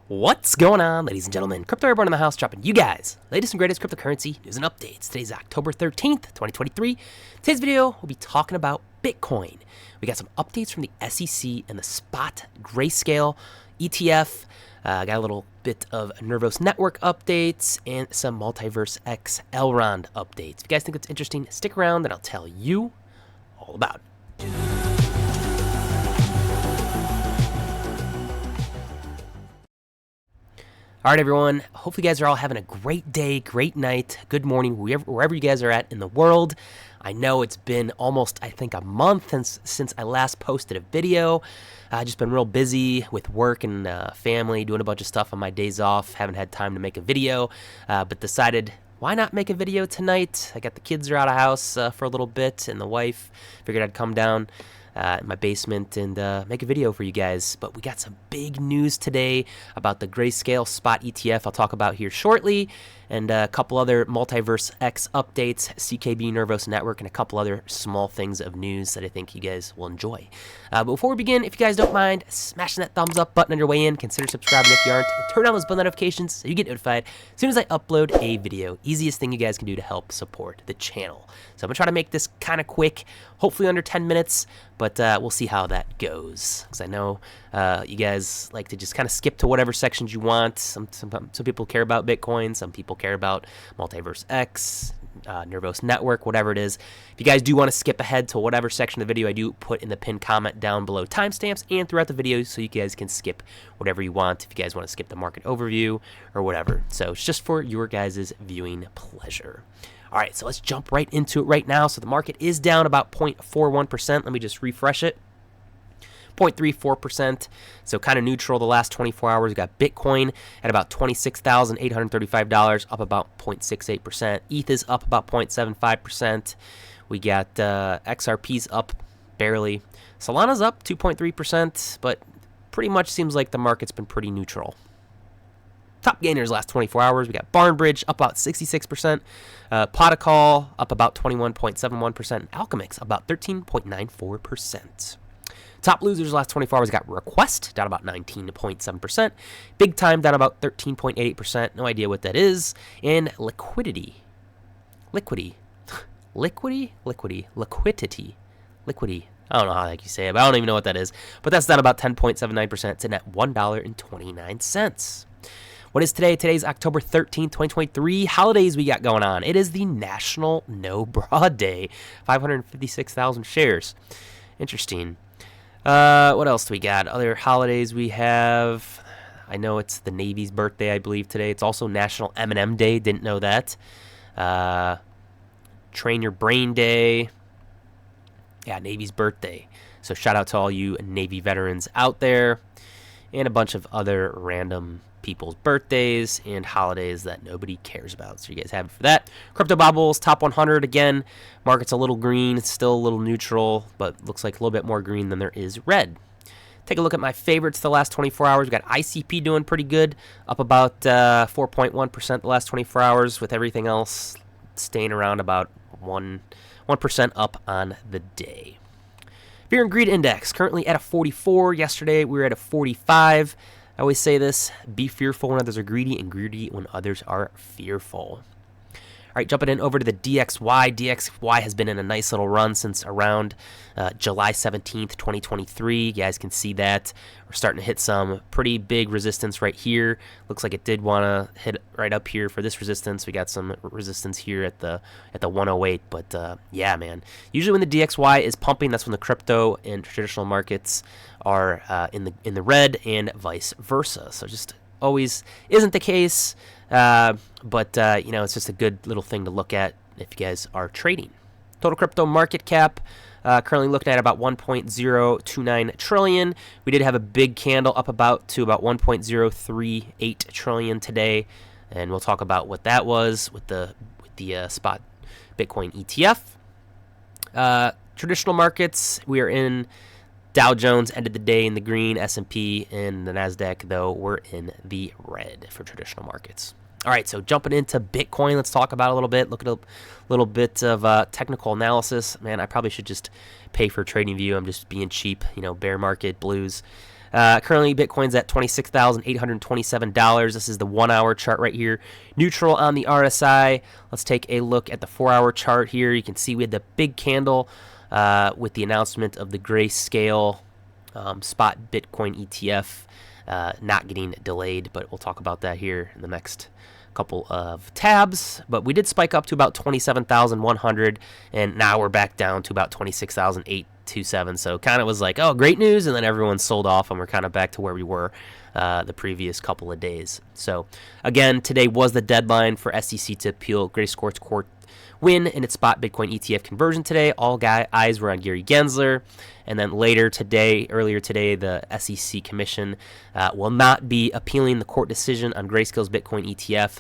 What's going on, ladies and gentlemen? Crypto Airborne in the house, dropping you guys latest and greatest cryptocurrency news and updates. Today's October 13th, 2023. Today's video, we'll be talking about Bitcoin. We got some updates from the SEC and the spot grayscale ETF. Got a little bit of Nervos network updates and some MultiversX Elrond updates. If you guys think it's interesting, stick around and I'll tell you all about it. All right, everyone. Hopefully you guys are all having a great day, great night, good morning, wherever you guys are at in the world. I know it's been almost, I think, a month since I last posted a video. I've just been real busy with work and family, doing a bunch of stuff on my days off. Haven't had time to make a video, but decided, why not make a video tonight? I got the kids are out of house for a little bit, and the wife figured I'd come down in my basement and make a video for you guys. But we got some big news today about the grayscale spot ETF I'll talk about here shortly, and a couple other MultiversX updates, CKB Nervos network, and a couple other small things of news that I think you guys will enjoy. But before we begin, if you guys don't mind smashing that thumbs up button on your way in, consider subscribing if you aren't, and turn on those bell notifications so you get notified as soon as I upload a video. Easiest thing you guys can do to help support the channel. So I'm gonna try to make this kind of quick, hopefully under 10 minutes, but we'll see how that goes. Because I know you guys like to just kind of skip to whatever sections you want. Some people care about Bitcoin, some people care about MultiversX, Nervos network, whatever it is. If you guys do want to skip ahead to whatever section of the video, I do put in the pinned comment down below timestamps and throughout the video, so you guys can skip whatever you want if you guys want to skip the market overview or whatever. So it's just for your guys' viewing pleasure. All right, so let's jump right into it right now. So the market is down about 0.41%. Let me just refresh it. 0.34%, so kind of neutral the last 24 hours. We got Bitcoin at about $26,835, up about 0.68%. ETH is up about 0.75%. We got XRP's up barely. Solana's up 2.3%, but pretty much seems like the market's been pretty neutral. Top gainers last 24 hours. We got Barnbridge up about 66%. Protocol up about 21.71%. Alchemix about 13.94%. Top losers last 24 hours got Request down about 19.7%. Big Time down about 13.88%. No idea what that is. And Liquidity. I don't know how you say it, but I don't even know what that is. But that's down about 10.79%, sitting at $1.29. What is today? Today's October 13th, 2023. Holidays we got going on. It is the National No Bra Day. 556,000 shares. Interesting. What else do we got? Other holidays we have. I know it's the Navy's birthday, I believe, today. It's also National M&M Day. Didn't know that. Train Your Brain Day. Yeah, Navy's birthday. So shout out to all you Navy veterans out there. And a bunch of other random people's birthdays and holidays that nobody cares about. So you guys have it for that. Crypto Bobbles, top 100 again. Market's a little green. It's still a little neutral, but looks like a little bit more green than there is red. Take a look at my favorites the last 24 hours. We got ICP doing pretty good, up about 4.1% the last 24 hours, with everything else staying around about 1% up on the day. Fear and Greed Index currently at a 44. Yesterday we were at a 45. I always say this, be fearful when others are greedy, and greedy when others are fearful. All right, jumping in over to the DXY. DXY has been in a nice little run since around July 17th, 2023. You guys can see that. We're starting to hit some pretty big resistance right here. Looks like it did want to hit right up here for this resistance. We got some resistance here at the 108, but yeah, man. Usually when the DXY is pumping, that's when the crypto and traditional markets are in the red, and vice versa. So just always isn't the case. But you know, it's just a good little thing to look at if you guys are trading. Total crypto market cap currently looking at about 1.029 trillion. We did have a big candle up to about 1.038 trillion today, and we'll talk about what that was with the spot Bitcoin ETF. Traditional markets, we are in Dow Jones ended the day in the green. S&P and the NASDAQ, though, were in the red for traditional markets. All right, so jumping into Bitcoin, let's talk about it a little bit. Look at a little bit of technical analysis. Man, I probably should just pay for TradingView. I'm just being cheap, you know, bear market blues. Currently, Bitcoin's at $26,827. This is the 1 hour chart right here. Neutral on the RSI. Let's take a look at the 4 hour chart here. You can see we had the big candle with the announcement of the Grayscale spot Bitcoin ETF not getting delayed, but we'll talk about that here in the next couple of tabs. But we did spike up to about 27,100, and now we're back down to about 26,827. So kind of was like, oh, great news, and then everyone sold off, and we're kind of back to where we were the previous couple of days. So again, today was the deadline for SEC to appeal Grayscale's court win in its spot Bitcoin ETF conversion today. All eyes were on Gary Gensler. And then earlier today, the SEC Commission will not be appealing the court decision on Grayscale's Bitcoin ETF.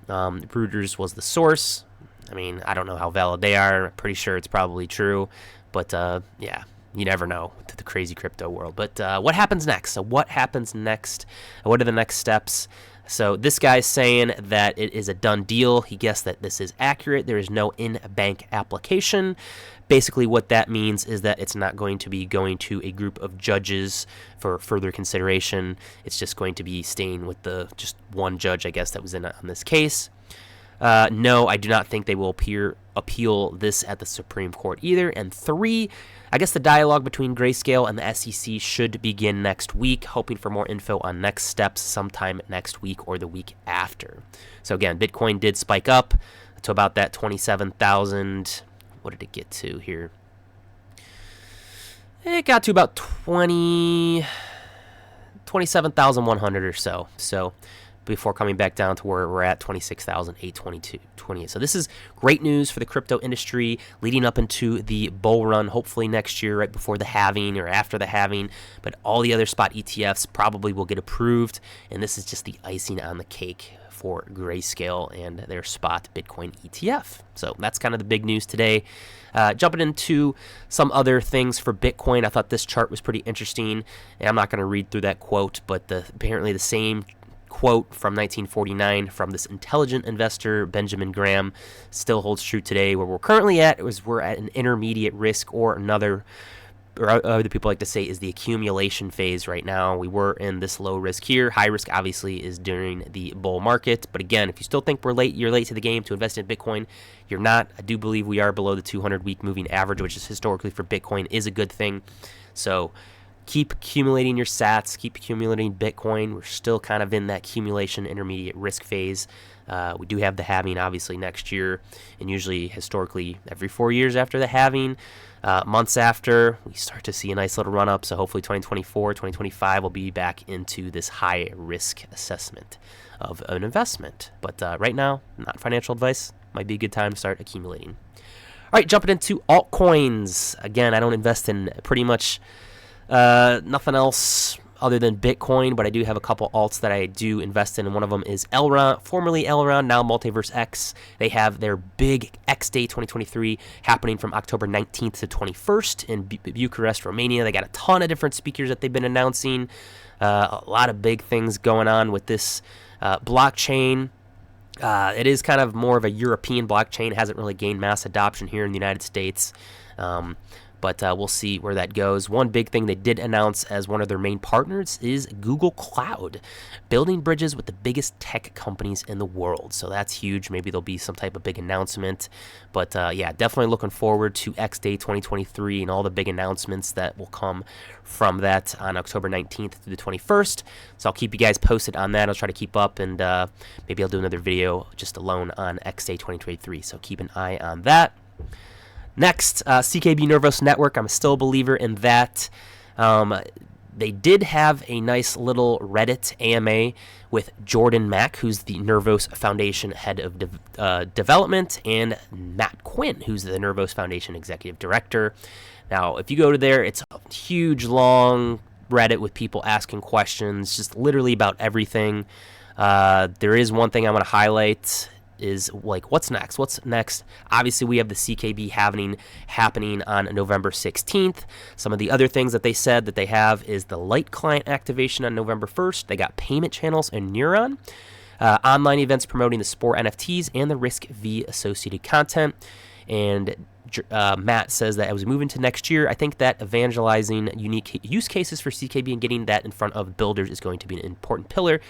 Reuters was the source. I mean, I don't know how valid they are. I'm pretty sure it's probably true. But, yeah, you never know with the crazy crypto world. But what happens next? So what happens next? What are the next steps? So this guy's saying that it is a done deal. He guessed that this is accurate. There is no in-bank application. Basically what that means is that it's not going to be going to a group of judges for further consideration. It's just going to be staying with the just one judge, I guess, that was in on this case. No, I do not think they will appeal this at the Supreme Court either. And 3, I guess the dialogue between Grayscale and the SEC should begin next week, hoping for more info on next steps sometime next week or the week after. So again, Bitcoin did spike up to about that 27,000. What did it get to here? It got to about 27,100 or so. So before coming back down to where we're at, 26,822. So this is great news for the crypto industry leading up into the bull run, hopefully next year, right before the halving or after the halving. But all the other spot ETFs probably will get approved, and this is just the icing on the cake for Grayscale and their spot Bitcoin ETF. So that's kind of the big news today. Jumping into some other things for Bitcoin, I thought this chart was pretty interesting, and I'm not going to read through that quote, but apparently the same quote from 1949 from this intelligent investor, Benjamin Graham, still holds true today. Where we're currently at is we're at an intermediate risk, or other people like to say is the accumulation phase right now. We were in this low risk here. High risk obviously is during the bull market. But again, if you still think you're late to the game to invest in Bitcoin, you're not. I do believe we are below the 200-week moving average, which is historically for Bitcoin is a good thing. So keep accumulating your sats, keep accumulating Bitcoin. We're still kind of in that accumulation intermediate risk phase. We do have the halving obviously next year, and usually historically every 4 years after the halving, months after, we start to see a nice little run up. So hopefully 2024, 2025 will be back into this high risk assessment of an investment. But right now, not financial advice. Might be a good time to start accumulating. All right, jumping into altcoins. Again, I don't invest in pretty much nothing else other than Bitcoin, but I do have a couple alts that I do invest in, and one of them is Elrond, formerly Elrond, now MultiversX. They have their big X Day 2023 happening from October 19th to 21st in Bucharest, Romania. They got a ton of different speakers that they've been announcing, a lot of big things going on with this blockchain. It is kind of more of a European blockchain. It hasn't really gained mass adoption here in the United States. But we'll see where that goes. One big thing they did announce as one of their main partners is Google Cloud, building bridges with the biggest tech companies in the world. So that's huge. Maybe there'll be some type of big announcement. But yeah, definitely looking forward to X Day 2023 and all the big announcements that will come from that on October 19th through the 21st. So I'll keep you guys posted on that. I'll try to keep up, and maybe I'll do another video just alone on X Day 2023. So keep an eye on that. Next, CKB Nervos Network. I'm still a believer in that. They did have a nice little Reddit AMA with Jordan Mack, who's the Nervos Foundation head of development, and Matt Quinn, who's the Nervos Foundation executive director. Now, if you go to there, it's a huge, long Reddit with people asking questions, just literally about everything. There is one thing I want to highlight. Is like, what's next? Obviously, we have the CKB happening on November 16th. Some of the other things that they said that they have is the Lite client activation on November 1st. They got payment channels and Neuron, online events promoting the Spore NFTs and the Risk V associated content. And Matt says that as we move into next year, I think that evangelizing unique use cases for CKB and getting that in front of builders is going to be an important pillar.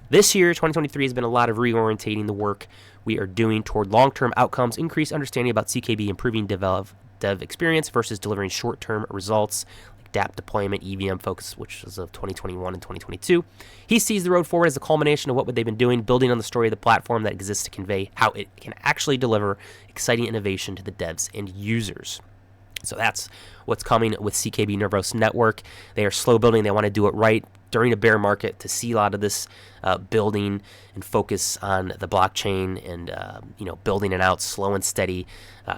This year, 2023, has been a lot of reorientating the work we are doing toward long-term outcomes, increased understanding about CKB, improving dev experience versus delivering short-term results, like DApp deployment, EVM focus, which is of 2021 and 2022. He sees the road forward as a culmination of what they've been doing, building on the story of the platform that exists to convey how it can actually deliver exciting innovation to the devs and users. So that's what's coming with CKB Nervos Network. They are slow building. They want to do it right during a bear market to see a lot of this building and focus on the blockchain and building it out slow and steady.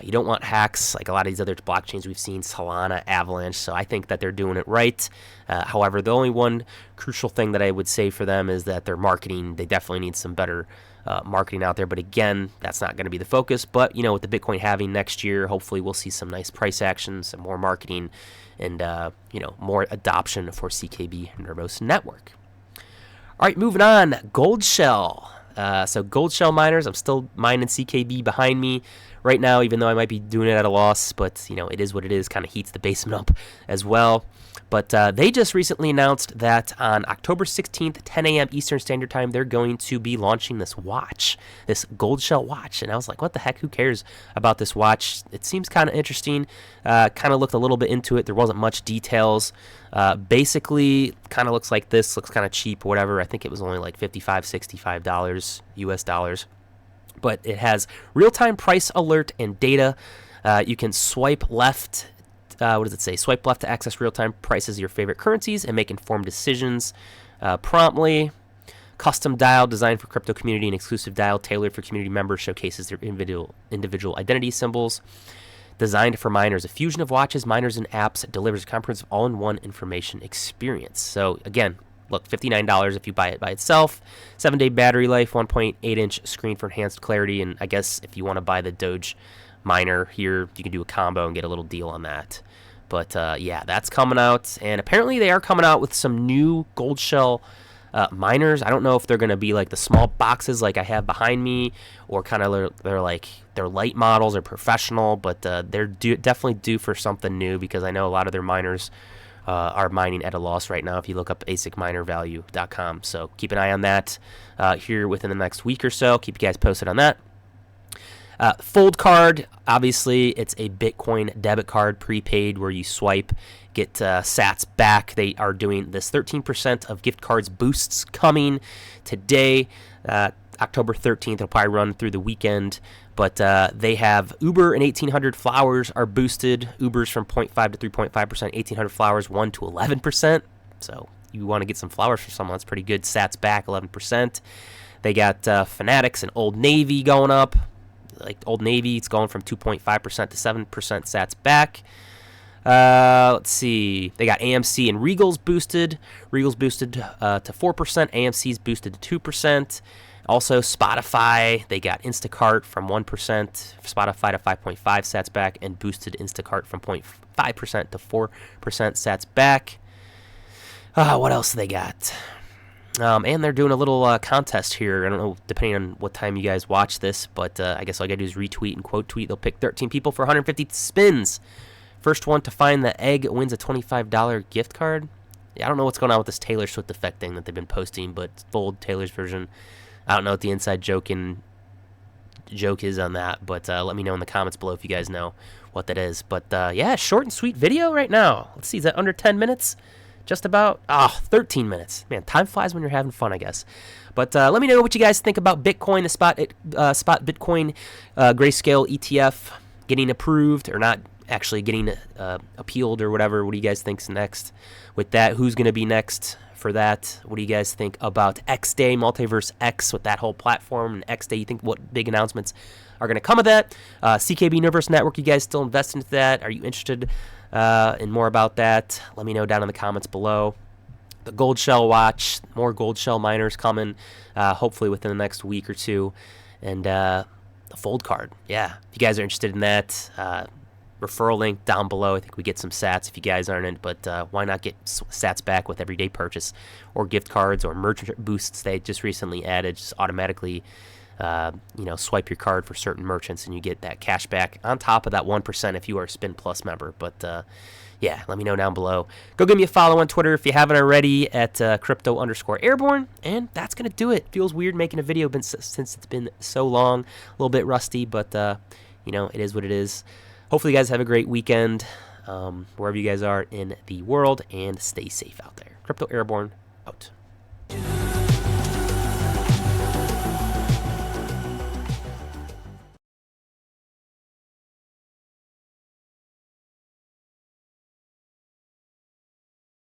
You don't want hacks like a lot of these other blockchains we've seen, Solana, Avalanche. So I think that they're doing it right. However, the only one crucial thing that I would say for them is that their marketing, they definitely need some better marketing out there. But again, that's not going to be the focus. But, with the Bitcoin halving next year, hopefully we'll see some nice price actions, some more marketing, and, more adoption for CKB Nervos Network. All right, moving on. Goldshell. So Goldshell miners, I'm still mining CKB behind me right now, even though I might be doing it at a loss. But, it is what it is. Kind of heats the basement up as well. But they just recently announced that on October 16th, 10 a.m. Eastern Standard Time, they're going to be launching this watch, this Goldshell Watch. And I was like, what the heck? Who cares about this watch? It seems kind of interesting. Kind of looked a little bit into it. There wasn't much details. Basically, kind of looks like this. Looks kind of cheap, whatever. I think it was only like $55, $65 US dollars. But it has real-time price alert and data. You can swipe left. What does it say? Swipe left to access real-time prices of your favorite currencies and make informed decisions promptly. Custom dial designed for crypto community and exclusive dial tailored for community members showcases their individual identity symbols. Designed for miners, a fusion of watches, miners, and apps that delivers a comprehensive all-in-one information experience. So again, look, $59 if you buy it by itself. 7-day battery life, 1.8-inch screen for enhanced clarity, and I guess if you want to buy the Doge miner here, you can do a combo and get a little deal on that. But yeah, that's coming out, and apparently they are coming out with some new Goldshell miners. I don't know if they're going to be like the small boxes like I have behind me, or kind of they're like they're light models or professional, but they're definitely due for something new, because I know a lot of their miners are mining at a loss right now if you look up asicminervalue.com. So keep an eye on that here within the next week or so. Keep you guys posted on that. Fold card, obviously, it's a Bitcoin debit card prepaid where you swipe, get sats back. They are doing this 13% of gift cards boosts coming today, October 13th. It'll probably run through the weekend. But they have Uber and 1,800 flowers are boosted. Uber's from 0.5 to 3.5%, 1,800 flowers 1 to 11%. So you want to get some flowers for someone, that's pretty good. Sats back 11%. They got Fanatics and Old Navy going up. Like Old Navy, it's going from 2.5% to 7% sats back. Let's see. They got AMC and Regal's boosted. Regal's boosted to 4%. AMC's boosted to 2%. Also, Spotify, they got Instacart from 1%. Spotify to 5.5 sats back, and boosted Instacart from 0.5% to 4% sats back. What else they got? And they're doing a little contest here. I don't know, depending on what time you guys watch this, but I guess all you got to do is retweet and quote tweet. They'll pick 13 people for 150 spins. First one to find the egg wins a $25 gift card. Yeah, I don't know what's going on with this Taylor Swift effect thing that they've been posting, but Fold Taylor's version. I don't know what the inside joke is on that, but let me know in the comments below if you guys know what that is. But yeah, short and sweet video right now. Let's see, is that under 10 minutes? Just about 13 minutes. Man, time flies when you're having fun, I guess. But let me know what you guys think about Bitcoin, the spot Bitcoin Grayscale ETF getting approved or not actually getting appealed or whatever. What do you guys think's next with that? Who's going to be next for that? What do you guys think about X Day, MultiversX with that whole platform and X Day? You think what big announcements are going to come of that? CKB Nervos Network, you guys still invest into that? Are you interested and more about that? Let me know down in the comments below. The Goldshell Watch, more Goldshell miners coming, hopefully within the next week or two. And the Fold card, yeah. If you guys are interested in that, referral link down below. I think we get some sats if you guys aren't in it, but why not get sats back with everyday purchase, or gift cards or merchant boosts they just recently added, just automatically swipe your card for certain merchants, and you get that cash back on top of that 1% if you are a Spin Plus member. But yeah, let me know down below. Go give me a follow on Twitter if you haven't already at crypto_airborne. And that's going to do it. Feels weird making a video since it's been so long. A little bit rusty, but, it is what it is. Hopefully you guys have a great weekend wherever you guys are in the world, and stay safe out there. Crypto Airborne out.